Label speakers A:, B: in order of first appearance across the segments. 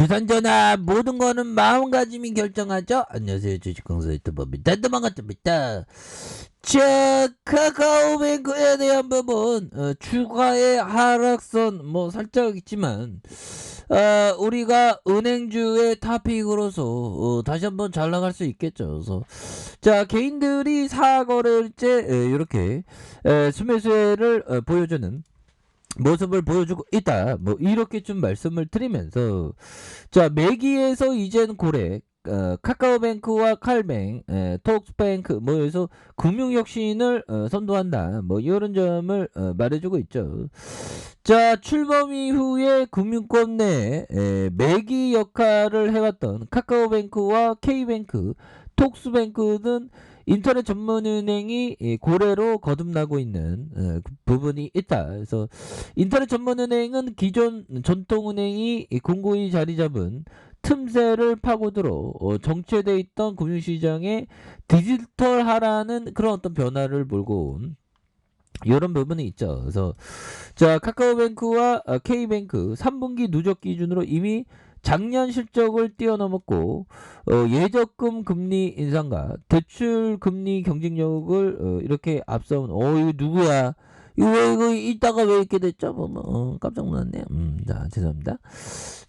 A: 주선전화 모든 거는 마음가짐이 결정하죠. 안녕하세요, 주식공사 유튜버입니다. 반갑습니다. 자, 카카오뱅크에 대한 부분, 주가의 하락선 살짝 있지만, 우리가 은행주의 탑픽으로서 다시 한번 잘 나갈 수 있겠죠. 그래서 자, 개인들이 사거래일째 이렇게 수매수혜를 보여주는 모습을 보여주고 있다. 이렇게 좀 말씀을 드리면서, 자, 매기에서 이젠 고래, 카카오뱅크와 칼뱅, 톡스뱅크, 여기서 금융혁신을 선도한다. 이런 점을 말해주고 있죠. 자, 출범 이후에 금융권 내에 매기 역할을 해왔던 카카오뱅크와 K뱅크, 톡스뱅크는 인터넷 전문은행이 고래로 거듭나고 있는 부분이 있다. 그래서 인터넷 전문은행은 기존 전통은행이 공고히 자리 잡은 틈새를 파고들어 정체돼 있던 금융시장에 디지털화라는 그런 어떤 변화를 몰고 온 이런 부분이 있죠. 그래서 자, 카카오뱅크와 K뱅크 3분기 누적 기준으로 이미 작년 실적을 뛰어넘었고, 예적금 금리 인상과 대출 금리 경쟁력을 이렇게 앞서온. 이거 누구야? 이거 이따가 왜 이렇게 됐죠? 깜짝 놀랐네요. 자, 죄송합니다.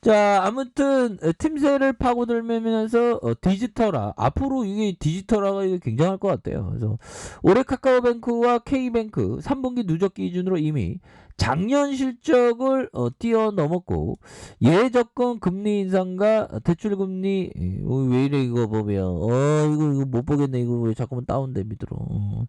A: 자, 아무튼 틈새를 파고들면서 디지털화, 앞으로 이게 디지털화가 이게 굉장할 것 같아요. 그래서 올해 카카오뱅크와 K뱅크 3분기 누적 기준으로 이미 작년 실적을 뛰어넘었고, 예적금 금리 인상과 대출 금리 왜 이래 이거 보면 이거 못 보겠네. 이거 왜 자꾸만 다운돼 밑으로.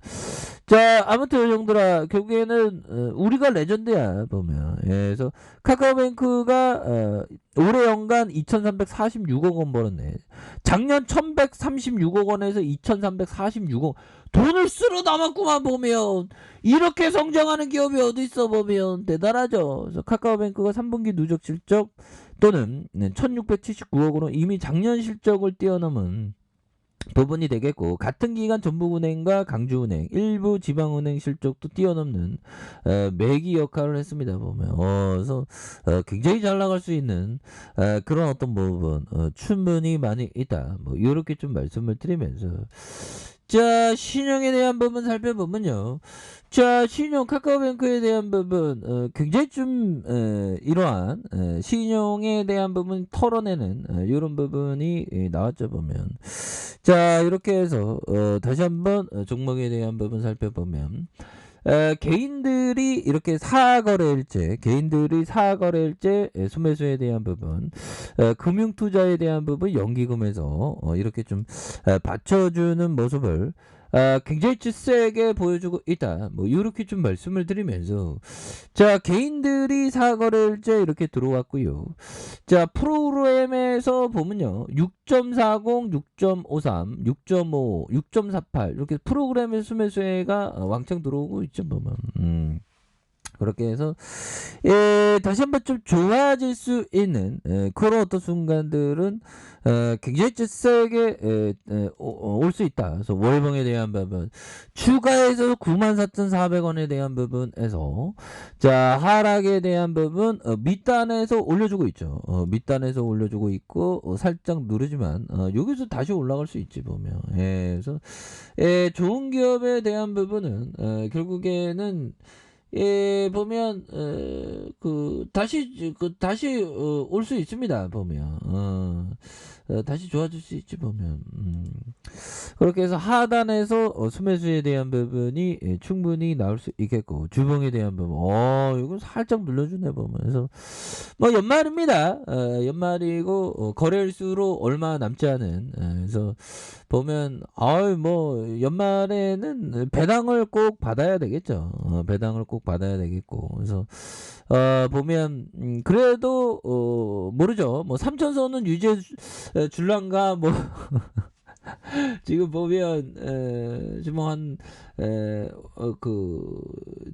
A: 자, 아무튼 형들아, 결국에는 우리가 레전드야 보면. 그래서 카카오뱅크가 올해 연간 2,346억 원 벌었네. 작년 1,136억 원에서 2,346억 돈을 쓸어 담았구만 보면. 이렇게 성장하는 기업이 어디 있어 보면 대단하죠. 그래서 카카오뱅크가 3분기 누적 실적 또는 1,679억으로 이미 작년 실적을 뛰어넘은 부분이 되겠고, 같은 기간 전북은행과 강주은행, 일부 지방은행 실적도 뛰어넘는 매기 역할을 했습니다 보면. 그래서 굉장히 잘 나갈 수 있는 그런 어떤 부분 충분히 많이 있다. 이렇게 좀 말씀을 드리면서, 자, 신용에 대한 부분 살펴보면요. 자, 신용 카카오뱅크에 대한 부분 굉장히 좀 이러한 신용에 대한 부분 털어내는 이런 부분이 나왔죠 보면. 자, 이렇게 해서 다시 한번 종목에 대한 부분 살펴보면, 개인들이 이렇게 개인들이 사거래일제 수매수에 대한 부분, 금융투자에 대한 부분 연기금에서 이렇게 좀 받쳐주는 모습을 굉장히 세게 보여주고 있다. 이렇게 좀 말씀을 드리면서, 자, 개인들이 사거래일제 이렇게 들어왔고요. 자, 프로그램에서 보면요. 6.40, 6.53, 6.5, 6.48 이렇게 프로그램의 수매수혜가 왕창 들어오고 있죠, 보면. 그렇게 해서 다시 한번 좀 좋아질 수 있는 그런 어떤 순간들은 굉장히 세게 올 수 있다. 그래서 월봉에 대한 부분, 추가해서 94,400원에 대한 부분에서, 자, 하락에 대한 부분 밑단에서 올려주고 있죠. 밑단에서 올려주고 있고, 살짝 누르지만 여기서 다시 올라갈 수 있지 보면. 그래서 좋은 기업에 대한 부분은 결국에는 보면 다시 올 수 있습니다 보면. 다시 좋아질 수 있지 보면. 그렇게 해서 하단에서 수매수에 대한 부분이 충분히 나올 수 있겠고, 주봉에 대한 부분 이거 살짝 눌러주네 보면. 그래서 연말입니다. 연말이고 거래일수로 얼마 남지 않은, 그래서 보면 연말에는 배당을 꼭 받아야 되겠죠. 배당을 꼭 받아야 되겠고, 그래서 보면 그래도 모르죠. 3천선은 유지해 줄란가 지금 보면 지금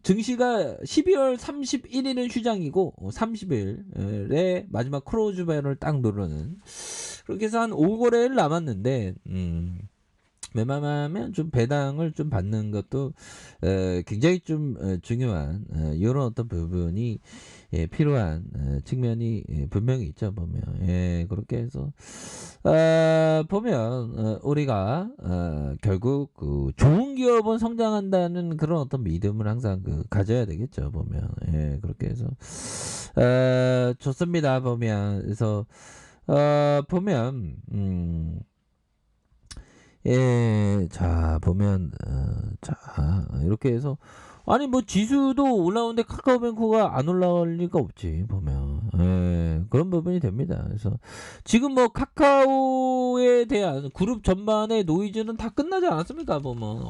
A: 증시가 12월 31일은 휴장이고 30일에 마지막 크로즈 밴을 딱 누르는, 그렇게 해서 한 5거래일 남았는데 웬만하면 좀 배당을 좀 받는 것도 굉장히 좀 중요한 요런 어떤 부분이 필요한 측면이 분명히 있죠 보면. 그렇게 해서 보면 우리가 결국 그 좋은 기업은 성장한다는 그런 어떤 믿음을 항상 가져야 되겠죠 보면. 그렇게 해서 좋습니다 보면. 그래서 보면 자 보면 자 이렇게 해서 아니 뭐 지수도 올라오는데 카카오뱅크가 안 올라갈 리가 없지 보면. 그런 부분이 됩니다. 그래서 지금 뭐 카카오에 대한 그룹 전반의 노이즈는 다 끝나지 않았습니까 보면.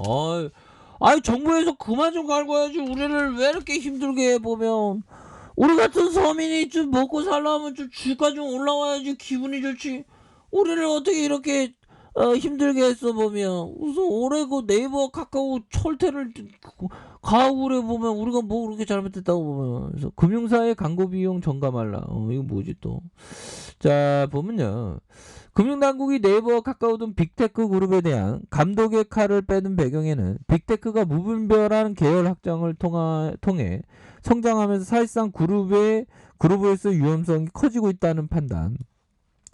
A: 아이 정부에서 그만 좀 갈궈야지 우리를 왜 이렇게 힘들게 해 보면. 우리 같은 서민이 좀 먹고 살려면 좀 주가 좀 올라와야지 기분이 좋지. 우리를 어떻게 이렇게 힘들게 했어 보면. 그래서 올해 그 네이버 카카오 철퇴를 가고 그래 보면 우리가 뭐 그렇게 잘못했다고 보면. 그래서 금융사의 광고 비용 정감할라. 이거 뭐지 또. 자 보면요. 금융당국이 네이버 카카오 등 빅테크 그룹에 대한 감독의 칼을 빼는 배경에는 빅테크가 무분별한 계열 확장을 통해 성장하면서 사실상 그룹으로서 위험성이 커지고 있다는 판단.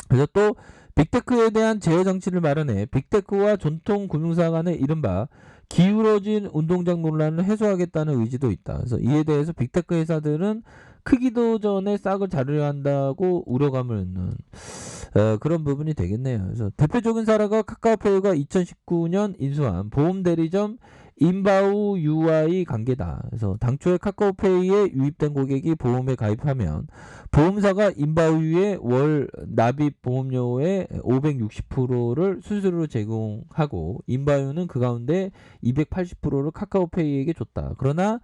A: 그래서 또 빅테크에 대한 제어 장치를 마련해 빅테크와 전통 금융사 간의 이른바 기울어진 운동장 논란을 해소하겠다는 의지도 있다. 그래서 이에 대해서 빅테크 회사들은 크기도 전에 싹을 자르려 한다고 우려감을 넣는 그런 부분이 되겠네요. 그래서 대표적인 사례가 카카오페이가 2019년 인수한 보험 대리점 인바우 UI 관계다. 그래서 당초에 카카오페이에 유입된 고객이 보험에 가입하면 보험사가 인바우의 월 납입 보험료의 560%를 수수료로 제공하고 인바우는 그 가운데 280%를 카카오페이에게 줬다. 그러나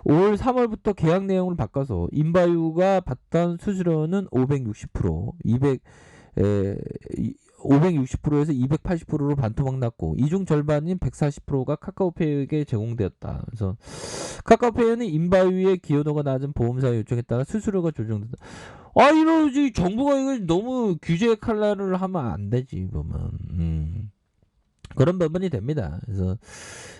A: 올 3월부터 계약 내용을 바꿔서 인바우가 받던 수수료는 560%, 560%에서 280%로 반토막 났고 이중 절반인 140%가 카카오페이에게 제공되었다. 그래서 카카오페이는 인바위의 기여도가 낮은 보험사 요청에 따라 수수료가 조정된다. 이러지 정부가 이걸 너무 규제 칼날을 하면 안 되지 보면. 그런 부분이 됩니다. 그래서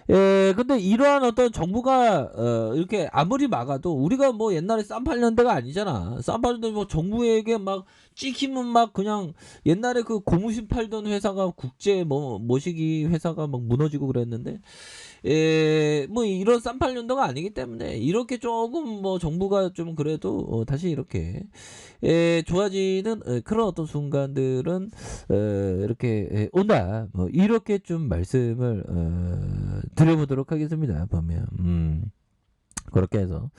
A: 근데 이러한 어떤 정부가 이렇게 아무리 막아도 우리가 뭐 옛날에 쌈팔년대가 아니잖아. 쌈팔년대 뭐 정부에게 막 찍히면 막 그냥 옛날에 그 고무신 팔던 회사가 국제 뭐 모시기 회사가 막 무너지고 그랬는데 뭐 이런 쌈팔년도가 아니기 때문에 이렇게 조금 뭐 정부가 좀 그래도 다시 이렇게 좋아지는 그런 어떤 순간들은 이렇게 온다. 뭐 이렇게 좀 말씀을 드려보도록 하겠습니다. 보면 그렇게 해서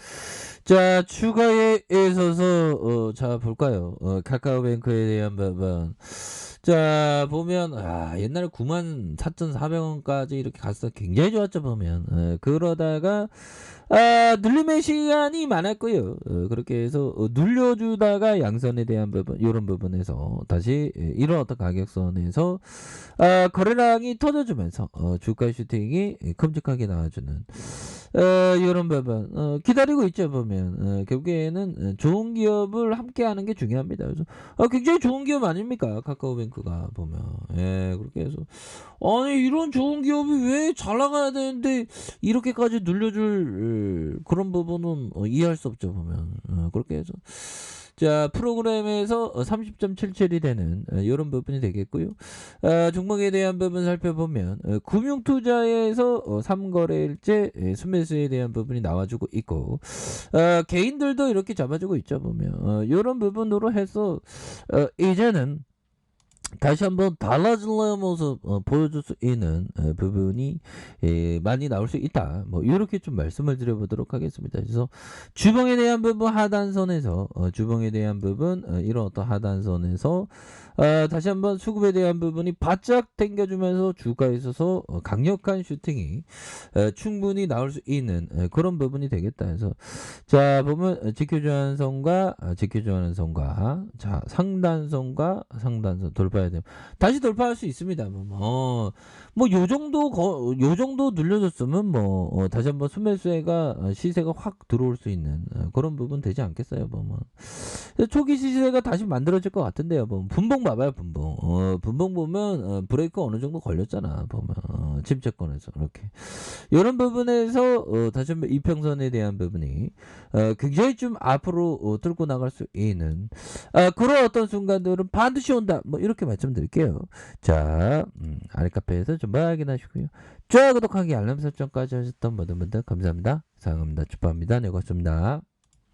A: 자 추가에 있어서 자 볼까요? 카카오뱅크에 대한 부분. 자 보면 옛날에 94,400원까지 이렇게 갔어 굉장히 좋았죠 보면. 그러다가 눌림의 시간이 많았고요. 그렇게 해서 눌려주다가 양선에 대한 부분 이런 부분에서 다시 이런 어떤 가격선에서 거래량이 터져주면서 주가 슈팅이 큼직하게 나와주는 이런 부분 기다리고 있죠 보면. 결국에는 좋은 기업을 함께하는 게 중요합니다. 그래서 굉장히 좋은 기업 아닙니까 카카오뱅크가 보면. 그렇게 해서 아니 이런 좋은 기업이 왜 잘 나가야 되는데 이렇게까지 눌려줄 그런 부분은 이해할 수 없죠 보면. 그렇게 해서 자 프로그램에서 30.77이 되는 이런 부분이 되겠고요. 종목에 대한 부분 살펴보면 금융투자에서 3거래일째 순매수에 대한 부분이 나와주고 있고 개인들도 이렇게 잡아주고 있죠 보면. 이런 부분으로 해서 이제는 다시 한번 달라질래 모습 보여줄 수 있는 부분이 많이 나올 수 있다. 뭐 이렇게 좀 말씀을 드려보도록 하겠습니다. 그래서 주봉에 대한 부분 하단선에서 주봉에 대한 부분 이런 어떤 하단선에서 다시 한번 수급에 대한 부분이 바짝 당겨주면서 주가에 있어서 강력한 슈팅이 충분히 나올 수 있는 그런 부분이 되겠다. 그래서 자 보면 지켜줘야 하는 선과 지켜줘야 하는 선과 자 상단선과 상단선 돌파해야 돌파해야 돼요. 다시 돌파할 수 있습니다. 요 정도 눌려줬으면 다시 한번 순매수가 시세가 확 들어올 수 있는 그런 부분 되지 않겠어요, 보면. 초기 시세가 다시 만들어질 것 같은데요, 보면. 분봉 봐봐요, 분봉. 분봉 보면 브레이크 어느 정도 걸렸잖아, 보면. 침체권에서 이렇게. 이런 부분에서 다시 한번 이평선에 대한 부분이 굉장히 좀 앞으로 뚫고 나갈 수 있는 그런 어떤 순간들은 반드시 온다. 뭐 이렇게 말씀드릴게요. 자, 아랫카페에서 좀 확인하시고요. 좋아요, 구독하기, 알람 설정까지 하셨던 모든 분들 감사합니다. 사랑합니다. 축하합니다. 네, 고맙습니다.